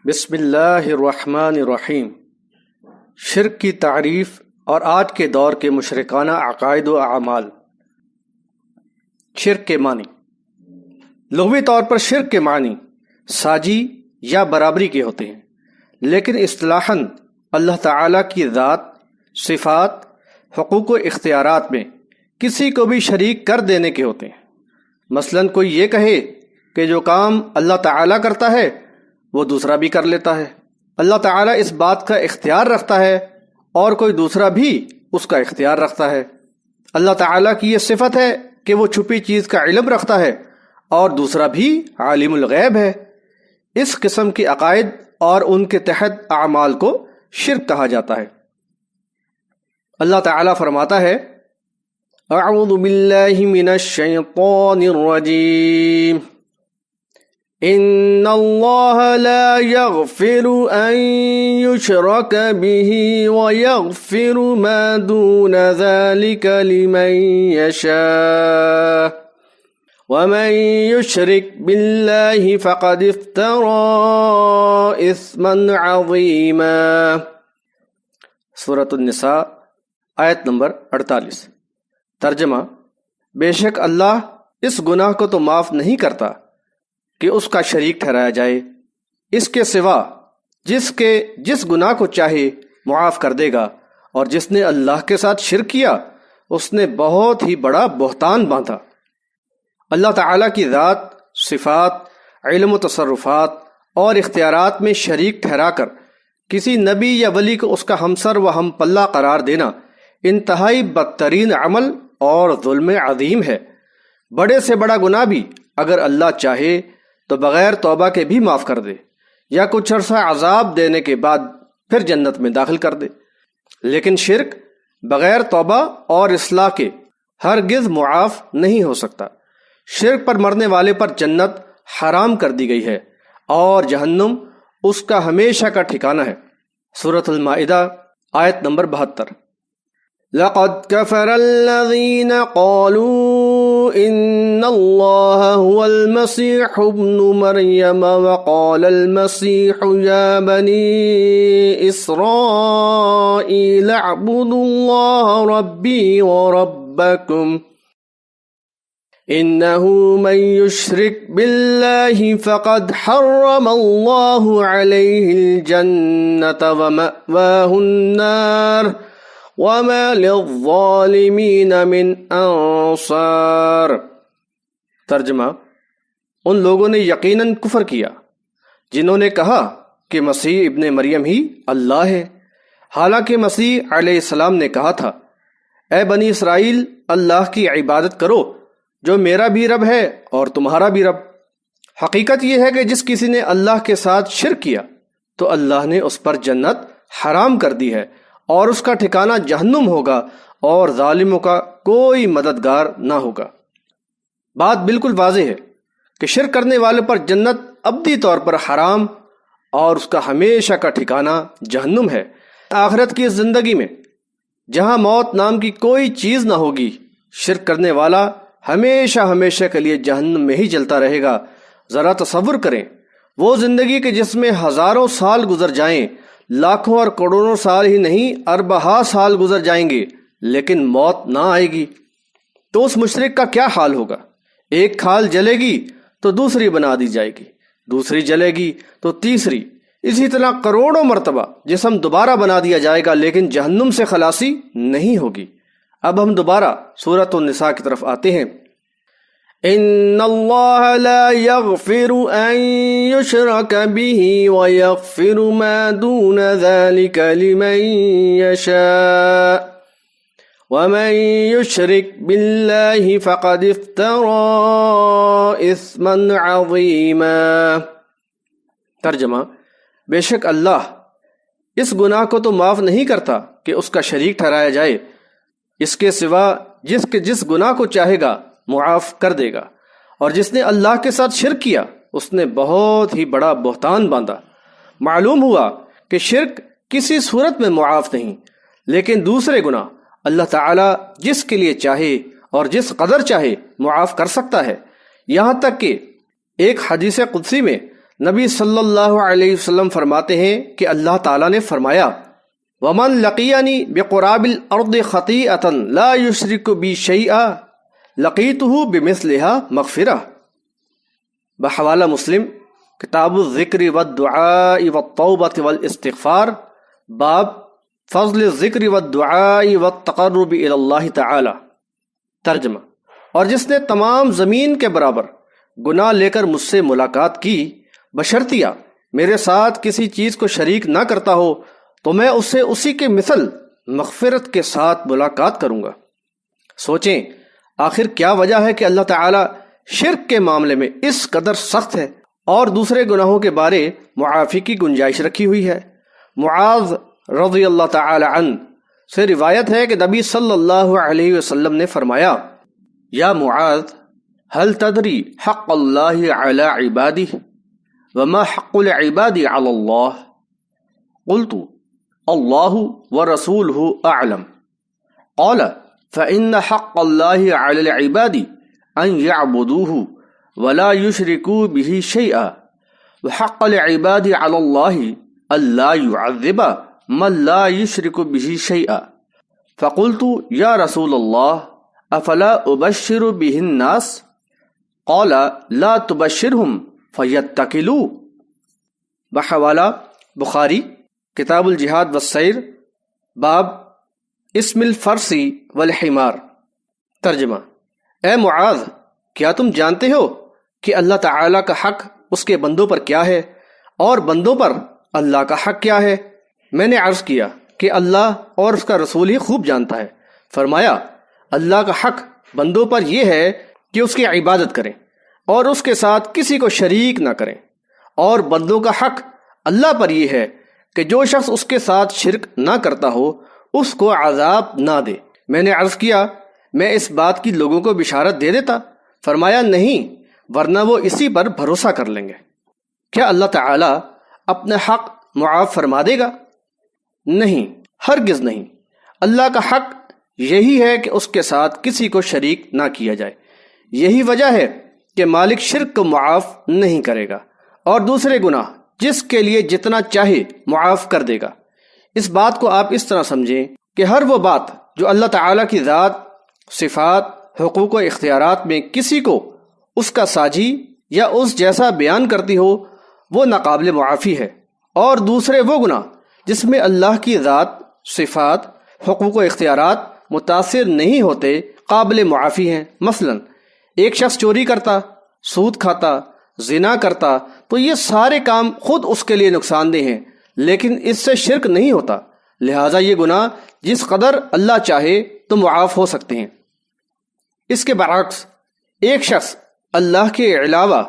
بسم اللہ الرحمن الرحیم۔ شرک کی تعریف اور آج کے دور کے مشرکانہ عقائد و اعمال۔ شرک کے معنی۔ لغوی طور پر شرک کے معنی ساجی یا برابری کے ہوتے ہیں، لیکن اصطلاحاً اللہ تعالیٰ کی ذات، صفات، حقوق و اختیارات میں کسی کو بھی شریک کر دینے کے ہوتے ہیں۔ مثلاً کوئی یہ کہے کہ جو کام اللہ تعالیٰ کرتا ہے وہ دوسرا بھی کر لیتا ہے، اللہ تعالیٰ اس بات کا اختیار رکھتا ہے اور کوئی دوسرا بھی اس کا اختیار رکھتا ہے۔ اللہ تعالیٰ کی یہ صفت ہے کہ وہ چھپی چیز کا علم رکھتا ہے اور دوسرا بھی عالم الغیب ہے۔ اس قسم کے عقائد اور ان کے تحت اعمال کو شرک کہا جاتا ہے۔ اللہ تعالیٰ فرماتا ہے اعوذ باللہ من الشیطان الرجیم ان اللہ لا یغفر ان یشرک به ویغفر ما دون ذلك لمن یشاء ومن یشرک باللہ فقد افترى اثما عظیما۔ سورۃ النساء آیت نمبر 48۔ ترجمہ: بے شک اللہ اس گناہ کو تو معاف نہیں کرتا کہ اس کا شریک ٹھہرایا جائے، اس کے سوا جس گناہ کو چاہے معاف کر دے گا، اور جس نے اللہ کے ساتھ شرک کیا اس نے بہت ہی بڑا بہتان باندھا۔ اللہ تعالیٰ کی ذات، صفات، علم و تصرفات اور اختیارات میں شریک ٹھہرا کر کسی نبی یا ولی کو اس کا ہمسر و ہم پلہ قرار دینا انتہائی بدترین عمل اور ظلم عظیم ہے۔ بڑے سے بڑا گناہ بھی اگر اللہ چاہے تو بغیر توبہ کے بھی معاف کر دے یا کچھ عرصہ عذاب دینے کے بعد پھر جنت میں داخل کر دے، لیکن شرک بغیر توبہ اور اصلاح کے ہرگز معاف نہیں ہو سکتا۔ شرک پر مرنے والے پر جنت حرام کر دی گئی ہے اور جہنم اس کا ہمیشہ کا ٹھکانہ ہے۔ سورۃ المائدہ آیت نمبر 72۔ لقد كفر الذين قالوا إن الله هو المسيح ابن مريم وقال المسيح يا بني إسرائيل اعبدوا الله ربي وربكم إنه من يشرك بالله فقد حرم الله عليه الجنة ومأواه النار وَمَا لِلظَّالِمِينَ مِنْ أَنصَارٍ۔ ترجمہ: ان لوگوں نے یقیناً کفر کیا جنہوں نے کہا کہ مسیح ابن مریم ہی اللہ ہے، حالانکہ مسیح علیہ السلام نے کہا تھا اے بنی اسرائیل، اللہ کی عبادت کرو جو میرا بھی رب ہے اور تمہارا بھی رب۔ حقیقت یہ ہے کہ جس کسی نے اللہ کے ساتھ شرک کیا تو اللہ نے اس پر جنت حرام کر دی ہے اور اس کا ٹھکانہ جہنم ہوگا اور ظالموں کا کوئی مددگار نہ ہوگا۔ بات بالکل واضح ہے کہ شرک کرنے والے پر جنت ابدی طور پر حرام اور اس کا ہمیشہ کا ٹھکانہ جہنم ہے۔ آخرت کی اس زندگی میں جہاں موت نام کی کوئی چیز نہ ہوگی، شرک کرنے والا ہمیشہ ہمیشہ کے لیے جہنم میں ہی جلتا رہے گا۔ ذرا تصور کریں وہ زندگی کہ جس میں ہزاروں سال گزر جائیں، لاکھوں اور کروڑوں سال ہی نہیں اربہا سال گزر جائیں گے لیکن موت نہ آئے گی، تو اس مشرک کا کیا حال ہوگا؟ ایک کھال جلے گی تو دوسری بنا دی جائے گی، دوسری جلے گی تو تیسری، اسی طرح کروڑوں مرتبہ جسم دوبارہ بنا دیا جائے گا لیکن جہنم سے خلاصی نہیں ہوگی۔ اب ہم دوبارہ سورۃ النساء کی طرف آتے ہیں۔ ان اللہ لا یغفر ان یشرک به ویغفر ما دون ذلك لمن یشاء ومن یشرک باللہ فقد افترى اثما عظیما۔ ترجمہ: بے شک اللہ اس گناہ کو تو معاف نہیں کرتا کہ اس کا شریک ٹھہرایا جائے، اس کے سوا جس گناہ کو چاہے گا معاف کر دے گا، اور جس نے اللہ کے ساتھ شرک کیا اس نے بہت ہی بڑا بہتان باندھا۔ معلوم ہوا کہ شرک کسی صورت میں معاف نہیں، لیکن دوسرے گناہ اللہ تعالیٰ جس کے لیے چاہے اور جس قدر چاہے معاف کر سکتا ہے۔ یہاں تک کہ ایک حدیث قدسی میں نبی صلی اللہ علیہ وسلم فرماتے ہیں کہ اللہ تعالیٰ نے فرمایا وَمَن لَقِيَنِي بِقُرَابِ الْأَرْضِ خَطِيئَةً لَا يُشْرِكُ بِي شَيْئًا لَقِيتُهُ بِمِثْلِهَا مَغْفِرَةً بحوالہ مسلم کتاب الذکر والدعاء والتوبة والاستغفار باب فضل الذکر والدعاء والتقرب الی اللہ تعالی۔ ترجمہ: اور جس نے تمام زمین کے برابر گناہ لے کر مجھ سے ملاقات کی بشرطیہ میرے ساتھ کسی چیز کو شریک نہ کرتا ہو تو میں اس سے اسی کے مثل مغفرت کے ساتھ ملاقات کروں گا۔ سوچیں آخر کیا وجہ ہے کہ اللہ تعالیٰ شرک کے معاملے میں اس قدر سخت ہے اور دوسرے گناہوں کے بارے معافی کی گنجائش رکھی ہوئی ہے۔ معاذ رضی اللہ تعالی عنہ سے روایت ہے کہ نبی صلی اللہ علیہ وسلم نے فرمایا یا معاذ هل تدری حق اللہ علی عبادہ وما حق العباد علی اللہ قلت اللہ ورسولہ اعلم قال فإن حق اللہ علی العباد ان يعبدوه ولا يشركوا به شيئا وحق العباد على الله ألا يعذب من لا يشرك به شيئا فقلت يا رسول الله أفلا أبشر به الناس قال لا تبشرهم فيتكلوا بحوالہ بخاری کتاب الجہاد والسیر باب اسم الفرس والحمار۔ ترجمہ: اے معاذ کیا تم جانتے ہو کہ اللہ تعالیٰ کا حق اس کے بندوں پر کیا ہے اور بندوں پر اللہ کا حق کیا ہے؟ میں نے عرض کیا کہ اللہ اور اس کا رسول ہی خوب جانتا ہے۔ فرمایا اللہ کا حق بندوں پر یہ ہے کہ اس کی عبادت کریں اور اس کے ساتھ کسی کو شریک نہ کریں، اور بندوں کا حق اللہ پر یہ ہے کہ جو شخص اس کے ساتھ شرک نہ کرتا ہو اس کو عذاب نہ دے۔ میں نے عرض کیا میں اس بات کی لوگوں کو بشارت دے دیتا؟ فرمایا نہیں، ورنہ وہ اسی پر بھروسہ کر لیں گے۔ کیا اللہ تعالیٰ اپنا حق معاف فرما دے گا؟ نہیں، ہرگز نہیں۔ اللہ کا حق یہی ہے کہ اس کے ساتھ کسی کو شریک نہ کیا جائے۔ یہی وجہ ہے کہ مالک شرک کو معاف نہیں کرے گا اور دوسرے گناہ جس کے لیے جتنا چاہے معاف کر دے گا۔ اس بات کو آپ اس طرح سمجھیں کہ ہر وہ بات جو اللہ تعالیٰ کی ذات، صفات، حقوق و اختیارات میں کسی کو اس کا ساجی یا اس جیسا بیان کرتی ہو وہ ناقابل معافی ہے، اور دوسرے وہ گناہ جس میں اللہ کی ذات، صفات، حقوق و اختیارات متاثر نہیں ہوتے قابل معافی ہیں۔ مثلا ایک شخص چوری کرتا، سود کھاتا، زنا کرتا تو یہ سارے کام خود اس کے لیے نقصان دہ ہیں، لیکن اس سے شرک نہیں ہوتا، لہٰذا یہ گناہ جس قدر اللہ چاہے تو معاف ہو سکتے ہیں۔ اس کے برعکس ایک شخص اللہ کے علاوہ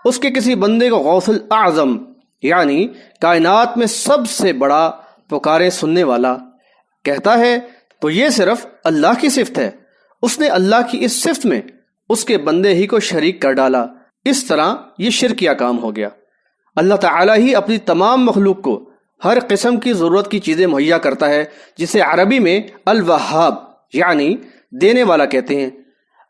اس کے کسی بندے کو غوث الاعظم یعنی کائنات میں سب سے بڑا پکارے سننے والا کہتا ہے تو یہ صرف اللہ کی صفت ہے۔ اس نے اللہ کی اس صفت میں اس کے بندے ہی کو شریک کر ڈالا، اس طرح یہ شرکیہ کام ہو گیا۔ اللہ تعالیٰ ہی اپنی تمام مخلوق کو ہر قسم کی ضرورت کی چیزیں مہیا کرتا ہے، جسے عربی میں الوہاب یعنی دینے والا کہتے ہیں۔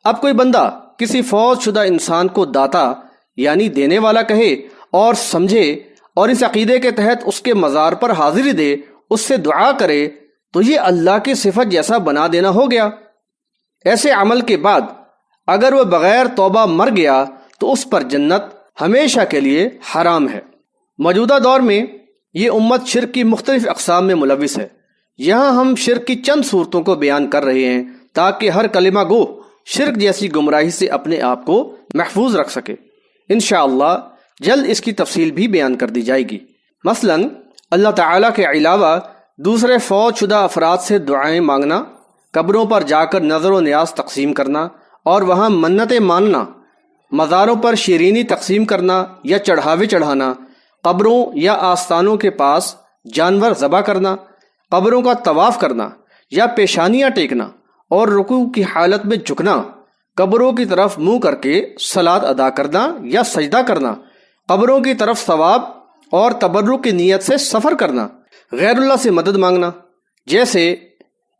اب کوئی بندہ کسی فوت شدہ انسان کو داتا یعنی دینے والا کہے اور سمجھے اور اس عقیدے کے تحت اس کے مزار پر حاضری دے، اس سے دعا کرے تو یہ اللہ کی صفت جیسا بنا دینا ہو گیا۔ ایسے عمل کے بعد اگر وہ بغیر توبہ مر گیا تو اس پر جنت ہمیشہ کے لیے حرام ہے۔ موجودہ دور میں یہ امت شرک کی مختلف اقسام میں ملوث ہے۔ یہاں ہم شرک کی چند صورتوں کو بیان کر رہے ہیں تاکہ ہر کلمہ گو شرک جیسی گمراہی سے اپنے آپ کو محفوظ رکھ سکے۔ انشاءاللہ جلد اس کی تفصیل بھی بیان کر دی جائے گی۔ مثلا اللہ تعالیٰ کے علاوہ دوسرے فوت شدہ افراد سے دعائیں مانگنا، قبروں پر جا کر نظر و نیاز تقسیم کرنا اور وہاں منتیں ماننا، مزاروں پر شیرینی تقسیم کرنا یا چڑھاوے چڑھانا، قبروں یا آستانوں کے پاس جانور ذبح کرنا، قبروں کا طواف کرنا یا پیشانیاں ٹیکنا اور رکوع کی حالت میں جھکنا، قبروں کی طرف منہ کر کے صلاۃ ادا کرنا یا سجدہ کرنا، قبروں کی طرف ثواب اور تبرک کی نیت سے سفر کرنا، غیر اللہ سے مدد مانگنا جیسے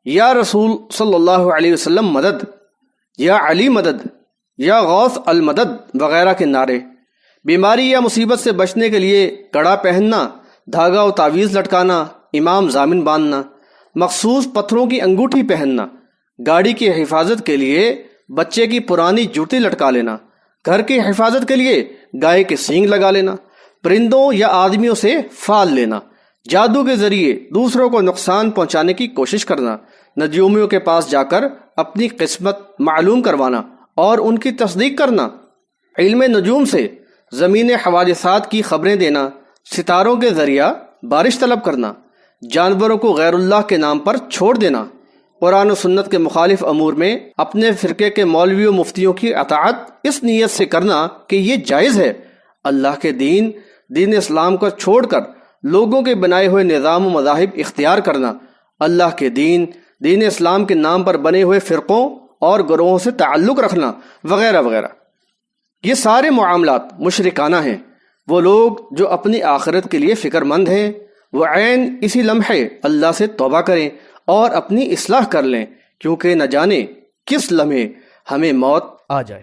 یا رسول صلی اللہ علیہ وسلم مدد، یا علی مدد، یا غوث المدد وغیرہ کے نعرے، بیماری یا مصیبت سے بچنے کے لیے کڑا پہننا، دھاگا و تعویذ لٹکانا، امام ضامن باندھنا، مخصوص پتھروں کی انگوٹھی پہننا، گاڑی کی حفاظت کے لیے بچے کی پرانی جوتی لٹکا لینا، گھر کی حفاظت کے لیے گائے کے سینگ لگا لینا، پرندوں یا آدمیوں سے فال لینا، جادو کے ذریعے دوسروں کو نقصان پہنچانے کی کوشش کرنا، نجومیوں کے پاس جا کر اپنی قسمت معلوم کروانا اور ان کی تصدیق کرنا، علم نجوم سے زمین حوادثات کی خبریں دینا، ستاروں کے ذریعہ بارش طلب کرنا، جانوروں کو غیر اللہ کے نام پر چھوڑ دینا، قرآن و سنت کے مخالف امور میں اپنے فرقے کے مولوی و مفتیوں کی اطاعت اس نیت سے کرنا کہ یہ جائز ہے، اللہ کے دین اسلام کو چھوڑ کر لوگوں کے بنائے ہوئے نظام و مذاہب اختیار کرنا، اللہ کے دین اسلام کے نام پر بنے ہوئے فرقوں اور گروہوں سے تعلق رکھنا وغیرہ وغیرہ۔ یہ سارے معاملات مشرکانہ ہیں۔ وہ لوگ جو اپنی آخرت کے لیے فکر مند ہیں وہ عین اسی لمحے اللہ سے توبہ کریں اور اپنی اصلاح کر لیں، کیونکہ نہ جانے کس لمحے ہمیں موت آ جائے۔